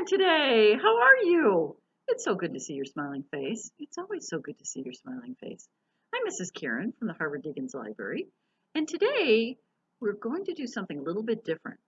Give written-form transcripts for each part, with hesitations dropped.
time today. How are you? It's so good to see your smiling face. It's always so good to see your smiling face. I'm Mrs. Karen from the Harvard Dickens Library, and today we're going to do something a little bit different.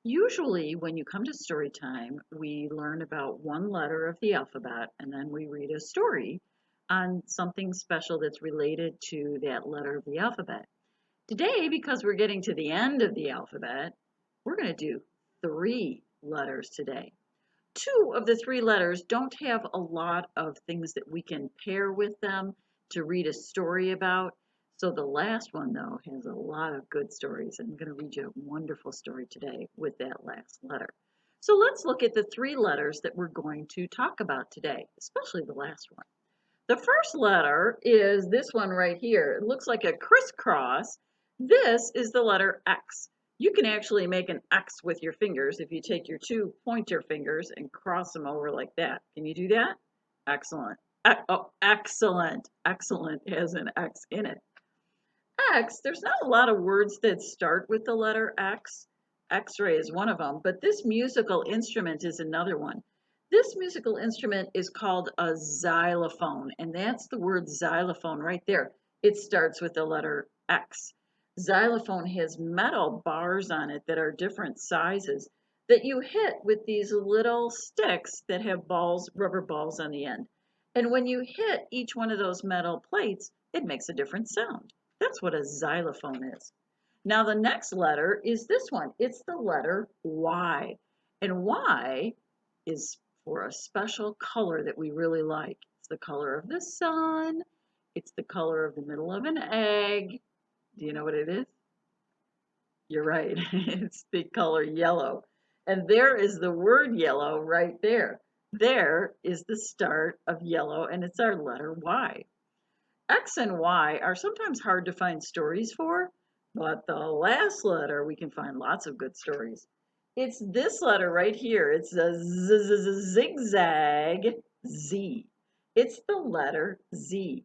Usually, when you come to story time, we learn about one letter of the alphabet and then we read a story on something special that's related to that letter of the alphabet. Today, because we're getting to the end of the alphabet, we're going to do 3 letters today. 2 of the 3 letters don't have a lot of things that we can pair with them to read a story about. So the last one, though, has a lot of good stories. I'm going to read you a wonderful story today with that last letter. So let's look at the 3 letters that we're going to talk about today, especially the last one. The first letter is this one right here. It looks like a crisscross. This is the letter X. You can actually make an X with your fingers if you take your 2 pointer fingers and cross them over like that. Can you do that? Excellent. Oh, excellent. Excellent has an X in it. X, there's not a lot of words that start with the letter X. X-ray is one of them, but this musical instrument is another one. This musical instrument is called a xylophone, and that's the word xylophone right there. It starts with the letter X. Xylophone has metal bars on it that are different sizes that you hit with these little sticks that have balls, rubber balls on the end. And when you hit each one of those metal plates, it makes a different sound. That's what a xylophone is. Now the next letter is this one. It's the letter Y. And Y is for a special color that we really like. It's the color of the sun. It's the color of the middle of an egg. Do you know what it is? You're right. It's the color yellow. And there is the word yellow right there. There is the start of yellow, and it's our letter Y. X and Y are sometimes hard to find stories for, but the last letter we can find lots of good stories. It's this letter right here. It's a zigzag Z. It's the letter Z.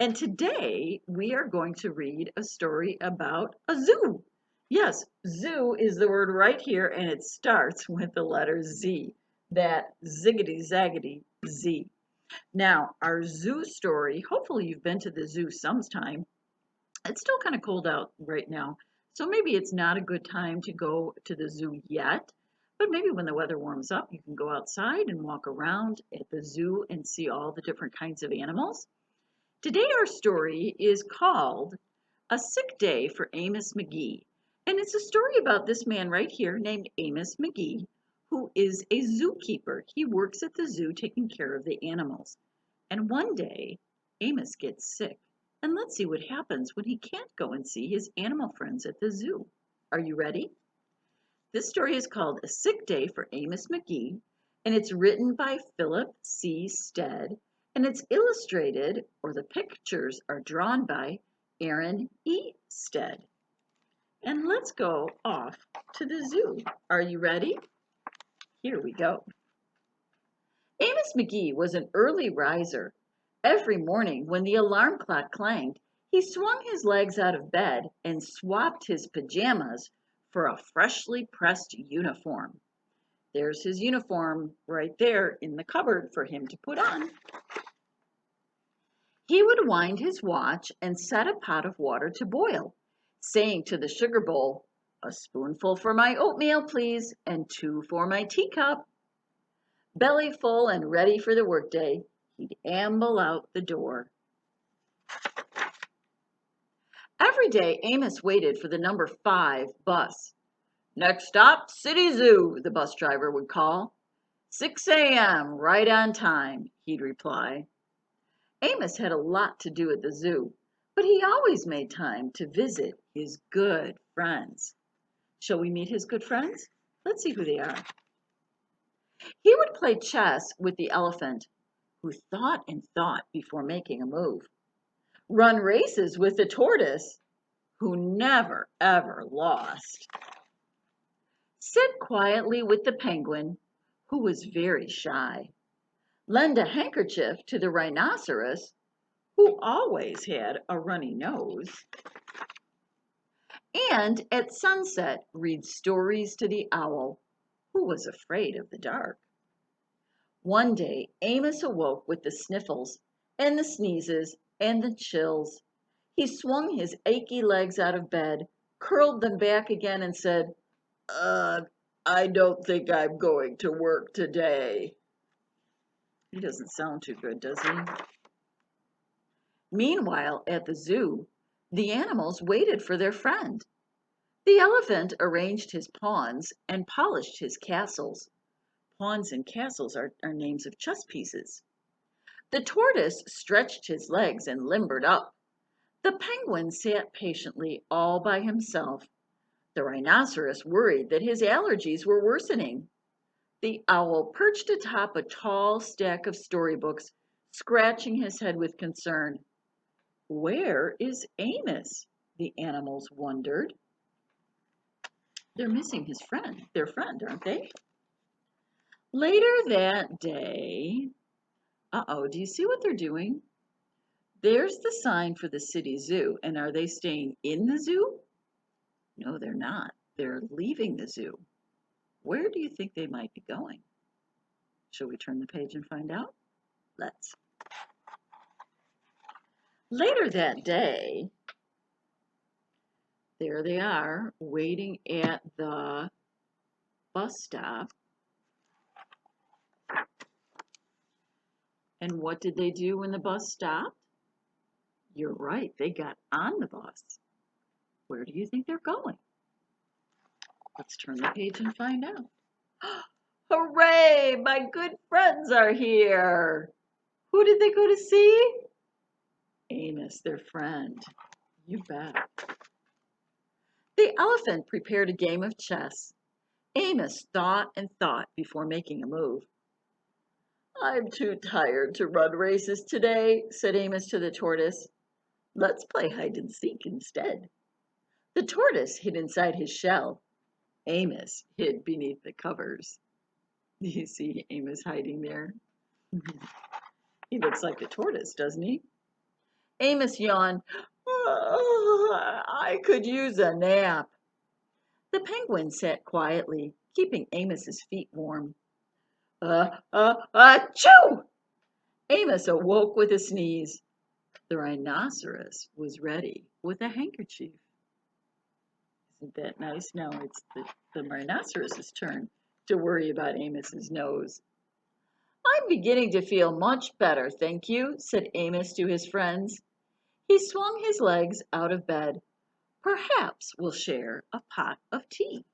And today we are going to read a story about a zoo. Yes, zoo is the word right here, and it starts with the letter Z. That ziggity zaggity Z. Now, our zoo story, hopefully you've been to the zoo sometime. It's still kind of cold out right now, so maybe it's not a good time to go to the zoo yet, but maybe when the weather warms up, you can go outside and walk around at the zoo and see all the different kinds of animals. Today our story is called A Sick Day for Amos Mcgee, and it's a story about this man right here named Amos Mcgee, who is a zookeeper. He works at the zoo taking care of the animals. And one day, Amos gets sick. And let's see what happens when he can't go and see his animal friends at the zoo. Are you ready? This story is called A Sick Day for Amos Mcgee, and it's written by Philip C. Stead, and it's illustrated, or the pictures are drawn by Aaron E. Stead. And let's go off to the zoo. Are you ready? Here we go. Amos Mcgee was an early riser. Every morning when the alarm clock clanged, he swung his legs out of bed and swapped his pajamas for a freshly pressed uniform. There's his uniform right there in the cupboard for him to put on. He would wind his watch and set a pot of water to boil, saying to the sugar bowl, "A spoonful for my oatmeal, please, and 2 for my teacup." Belly full and ready for the workday, he'd amble out the door. Every day, Amos waited for the number 5 bus. "Next stop, City Zoo," the bus driver would call. "6 a.m., right on time," he'd reply. Amos had a lot to do at the zoo, but he always made time to visit his good friends. Shall we meet his good friends? Let's see who they are. He would play chess with the elephant, who thought and thought before making a move. Run races with the tortoise, who never ever lost. Sit quietly with the penguin, who was very shy. Lend a handkerchief to the rhinoceros, who always had a runny nose. And at sunset read stories to the owl, who was afraid of the dark. One day Amos awoke with the sniffles and the sneezes and the chills. He swung his achy legs out of bed, curled them back again, and said, "Ugh, I don't think I'm going to work today." He doesn't sound too good, does he? Meanwhile, at the zoo, the animals waited for their friend. The elephant arranged his pawns and polished his castles. Pawns and castles are names of chess pieces. The tortoise stretched his legs and limbered up. The penguin sat patiently all by himself. The rhinoceros worried that his allergies were worsening. The owl perched atop a tall stack of storybooks, scratching his head with concern. Where is Amos? The animals wondered. They're missing their friend, aren't they? Later that day, do you see what they're doing? There's the sign for the city zoo, and are they staying in the zoo? No, they're not. They're leaving the zoo. Where do you think they might be going? Shall we turn the page and find out? Let's. Later that day, there they are, waiting at the bus stop. And what did they do when the bus stopped? You're right, they got on the bus. Where do you think they're going? Let's turn the page and find out. Hooray! My good friends are here. Who did they go to see? Amos, their friend. You bet. The elephant prepared a game of chess. Amos thought and thought before making a move. I'm too tired to run races today, said Amos to the tortoise. Let's play hide and seek instead. The tortoise hid inside his shell. Amos hid beneath the covers. Do you see Amos hiding there? He looks like the tortoise, doesn't he? Amos yawned. I could use a nap. The penguin sat quietly, keeping Amos's feet warm. Achoo! Amos awoke with a sneeze. The rhinoceros was ready with a handkerchief. Isn't that nice? Now it's the rhinoceros's turn to worry about Amos's nose. I'm beginning to feel much better, thank you, said Amos to his friends. He swung his legs out of bed. Perhaps we'll share a pot of tea.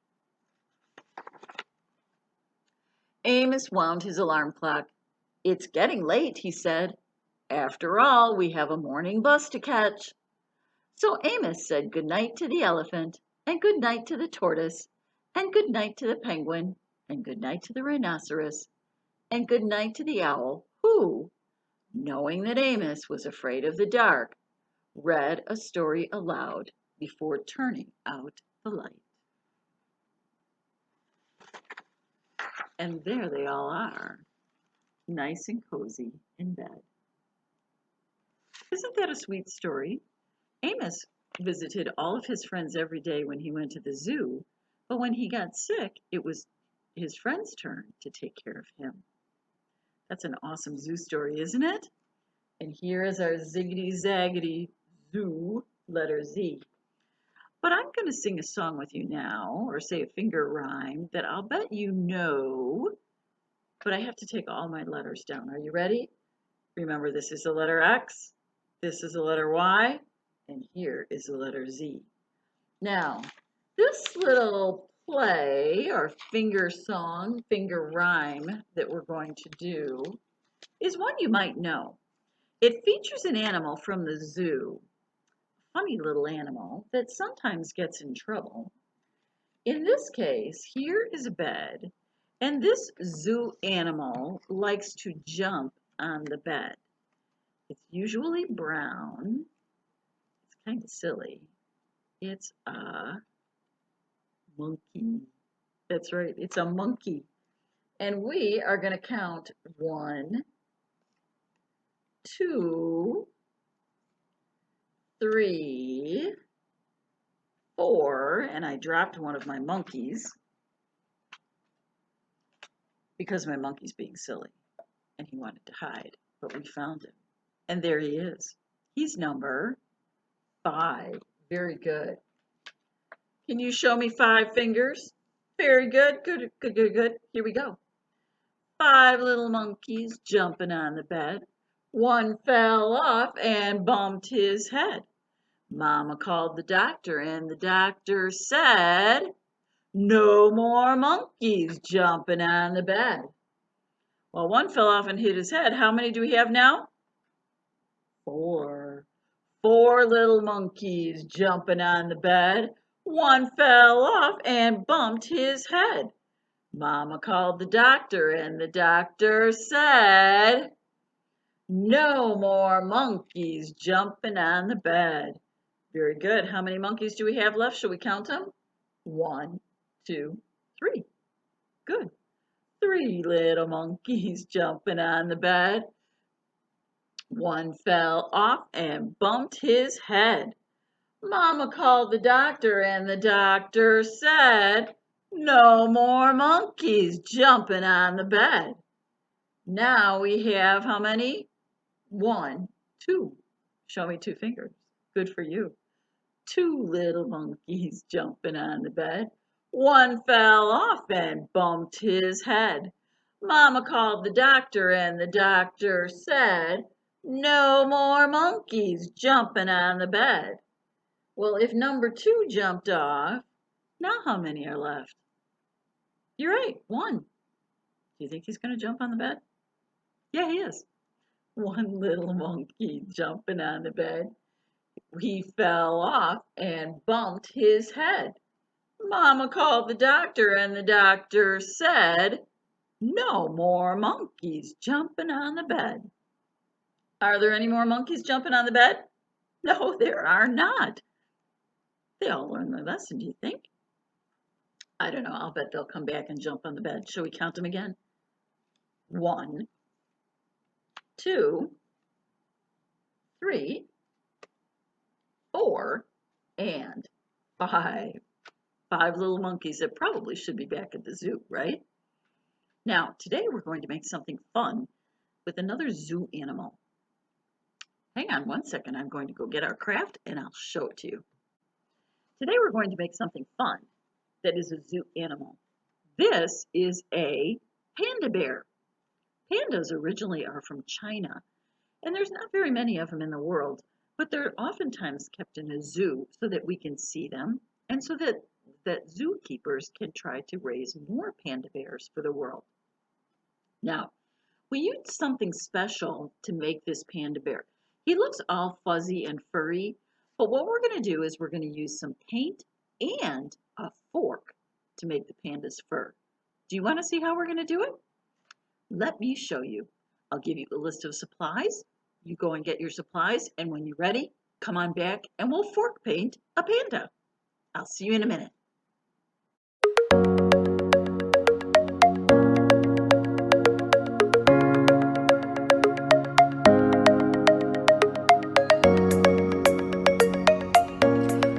Amos wound his alarm clock. It's getting late, he said. After all, we have a morning bus to catch. So Amos said good night to the elephant, and good night to the tortoise, and good night to the penguin, and good night to the rhinoceros, and good night to the owl, who, knowing that Amos was afraid of the dark, read a story aloud before turning out the light. And there they all are, nice and cozy in bed. Isn't that a sweet story? Amos visited all of his friends every day when he went to the zoo, but when he got sick, it was his friend's turn to take care of him. That's an awesome zoo story, isn't it? And here is our ziggity-zaggity zoo, letter Z. But I'm going to sing a song with you now, or say a finger rhyme, that I'll bet you know, but I have to take all my letters down. Are you ready? Remember, this is the letter X, this is the letter Y, and here is the letter Z. Now, this little play, or finger song, finger rhyme that we're going to do is one you might know. It features an animal from the zoo, a funny little animal that sometimes gets in trouble. In this case, here is a bed, and this zoo animal likes to jump on the bed. It's usually brown. It's kind of silly. It's a monkey. That's right, it's a monkey. And we are going to count 1, 2, 3, 4, and I dropped one of my monkeys because my monkey's being silly. and he wanted to hide, but we found him. And there he is. He's number 5. Very good. Can you show me 5 fingers? Very good. Good, good, good, good. Here we go. 5 little monkeys jumping on the bed. One fell off and bumped his head. Mama called the doctor, and the doctor said, "No more monkeys jumping on the bed." Well, one fell off and hit his head. How many do we have now? 4. 4 little monkeys jumping on the bed. One fell off and bumped his head. Mama called the doctor, and the doctor said, "No more monkeys jumping on the bed." Very good. How many monkeys do we have left? Shall we count them? 1, 2, 3. Good. 3 little monkeys jumping on the bed. One fell off and bumped his head. Mama called the doctor, and the doctor said, "No more monkeys jumping on the bed." Now we have how many? 1, 2. Show me 2 fingers. Good for you. 2 little monkeys jumping on the bed. One fell off and bumped his head. Mama called the doctor, and the doctor said, "No more monkeys jumping on the bed." Well, if number 2 jumped off, now how many are left? You're right, 1. Do you think he's going to jump on the bed? Yeah, he is. 1 little monkey jumping on the bed. He fell off and bumped his head. Mama called the doctor, and the doctor said, "No more monkeys jumping on the bed." Are there any more monkeys jumping on the bed? No, there are not. They all learned their lesson, do you think? I don't know. I'll bet they'll come back and jump on the bed. Shall we count them again? 1, 2, 3, 4, and 5. 5 little monkeys that probably should be back at the zoo, right? Now, today we're going to make something fun with another zoo animal. Hang on one second. I'm going to go get our craft and I'll show it to you. Today we're going to make something fun that is a zoo animal. This is a panda bear. Pandas originally are from China, and there's not very many of them in the world, but they're oftentimes kept in a zoo so that we can see them and so that zookeepers can try to raise more panda bears for the world. Now, we used something special to make this panda bear. He looks all fuzzy and furry, but what we're going to do is we're going to use some paint and a fork to make the panda's fur. Do you want to see how we're going to do it? Let me show you. I'll give you a list of supplies. You go and get your supplies, and when you're ready, come on back and we'll fork paint a panda. I'll see you in a minute.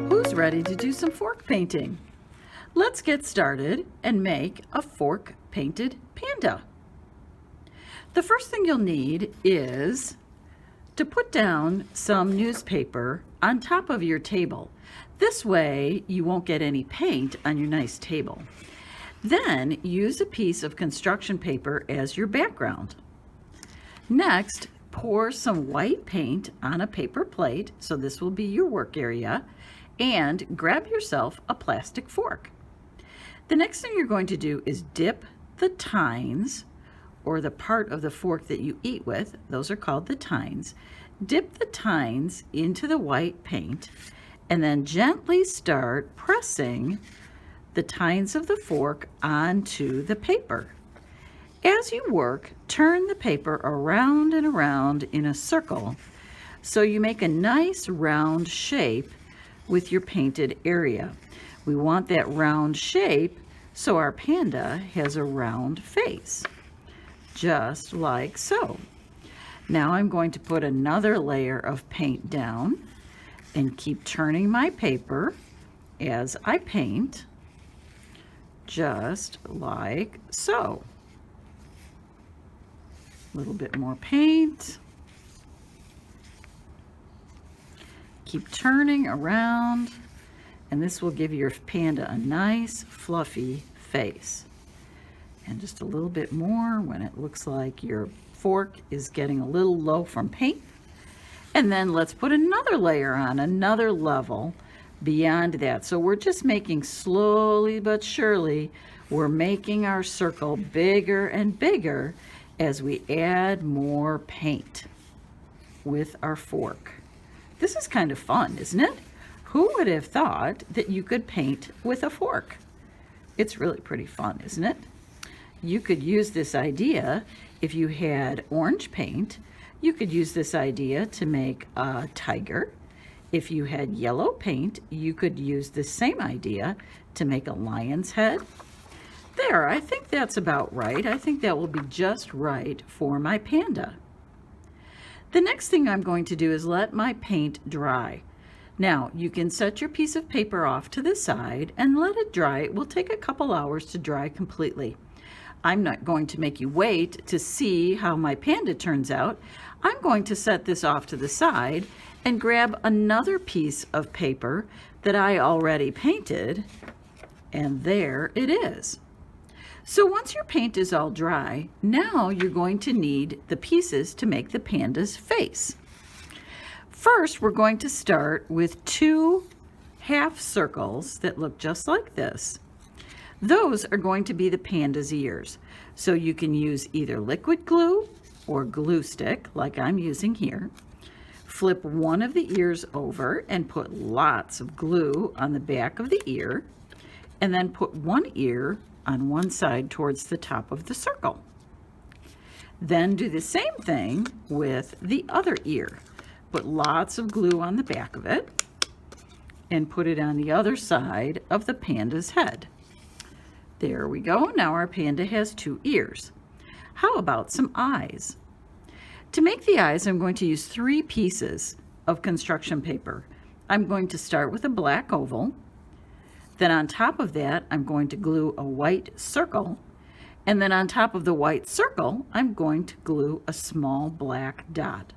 Who's ready to do some fork painting? Let's get started and make a fork painted panda. The first thing you'll need is to put down some newspaper on top of your table. This way you won't get any paint on your nice table. Then use a piece of construction paper as your background. Next, pour some white paint on a paper plate, so this will be your work area, and grab yourself a plastic fork. The next thing you're going to do is dip the tines, or the part of the fork that you eat with, those are called the tines. Dip the tines into the white paint and then gently start pressing the tines of the fork onto the paper. As you work, turn the paper around and around in a circle so you make a nice round shape with your painted area. We want that round shape so our panda has a round face, just like so. Now I'm going to put another layer of paint down and keep turning my paper as I paint, just like so. A little bit more paint. Keep turning around, and this will give your panda a nice fluffy face. And just a little bit more when it looks like your fork is getting a little low from paint. And then let's put another layer on, another level beyond that. So we're just making slowly but surely, we're making our circle bigger and bigger as we add more paint with our fork. This is kind of fun, isn't it? Who would have thought that you could paint with a fork? It's really pretty fun, isn't it? You could use this idea if you had orange paint. You could use this idea to make a tiger. If you had yellow paint, you could use the same idea to make a lion's head. There, I think that's about right. I think that will be just right for my panda. The next thing I'm going to do is let my paint dry. Now, you can set your piece of paper off to the side and let it dry. It will take a couple hours to dry completely. I'm not going to make you wait to see how my panda turns out. I'm going to set this off to the side and grab another piece of paper that I already painted, and there it is. So once your paint is all dry, now you're going to need the pieces to make the panda's face. First, we're going to start with 2 half circles that look just like this. Those are going to be the panda's ears. So you can use either liquid glue or glue stick, like I'm using here. Flip one of the ears over and put lots of glue on the back of the ear, and then put one ear on one side towards the top of the circle. Then do the same thing with the other ear. Put lots of glue on the back of it and put it on the other side of the panda's head. There we go. Now our panda has 2 ears. How about some eyes? To make the eyes, I'm going to use 3 pieces of construction paper. I'm going to start with a black oval. Then on top of that, I'm going to glue a white circle. And then on top of the white circle, I'm going to glue a small black dot.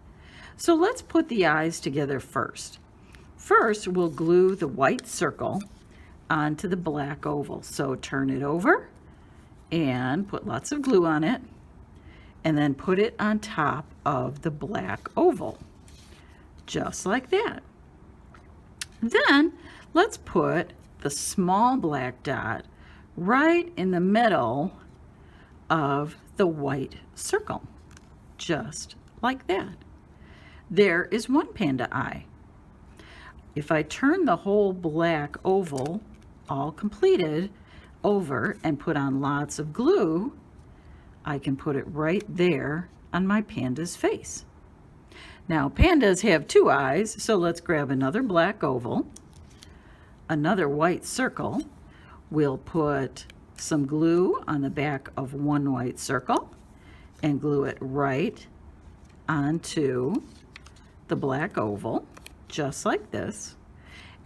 So let's put the eyes together first. First, we'll glue the white circle onto the black oval. So turn it over and put lots of glue on it, and then put it on top of the black oval, just like that. Then let's put the small black dot right in the middle of the white circle, just like that. There is one panda eye. If I turn the whole black oval, all completed, over and put on lots of glue, I can put it right there on my panda's face. Now, pandas have 2 eyes, so let's grab another black oval, another white circle. We'll put some glue on the back of one white circle and glue it right onto the black oval, just like this.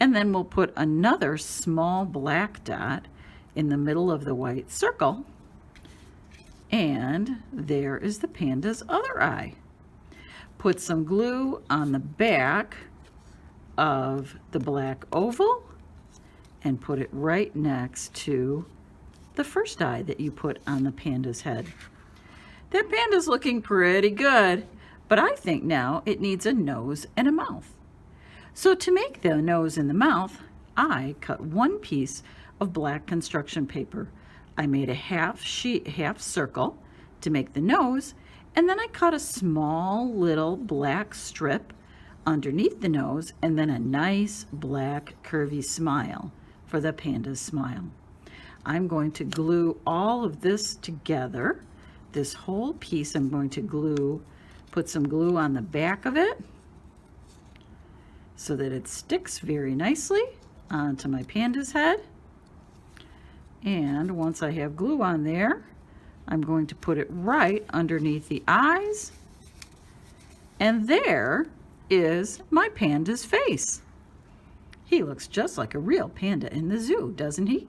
And then we'll put another small black dot in the middle of the white circle. And there is the panda's other eye. Put some glue on the back of the black oval and put it right next to the first eye that you put on the panda's head. That panda's looking pretty good, but I think now it needs a nose and a mouth. So to make the nose and the mouth, I cut 1 piece of black construction paper. I made a half circle to make the nose, and then I cut a small little black strip underneath the nose, and then a nice black curvy smile for the panda's smile. I'm going to glue all of this together. This whole piece I'm going to put some glue on the back of it so that it sticks very nicely onto my panda's head. And once I have glue on there, I'm going to put it right underneath the eyes. And there is my panda's face. He looks just like a real panda in the zoo, doesn't he?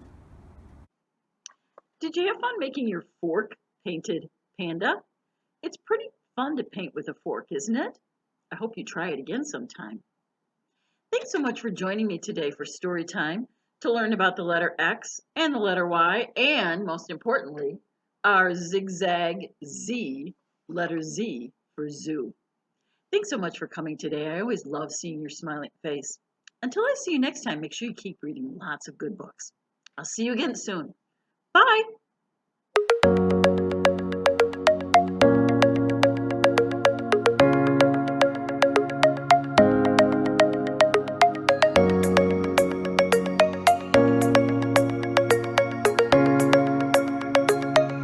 Did you have fun making your fork painted panda? It's pretty fun to paint with a fork, isn't it? I hope you try it again sometime. Thanks so much for joining me today for story time to learn about the letter X and the letter Y, and most importantly, our zigzag Z, letter Z for zoo. Thanks so much for coming today. I always love seeing your smiling face. Until I see you next time, make sure you keep reading lots of good books. I'll see you again soon. Bye.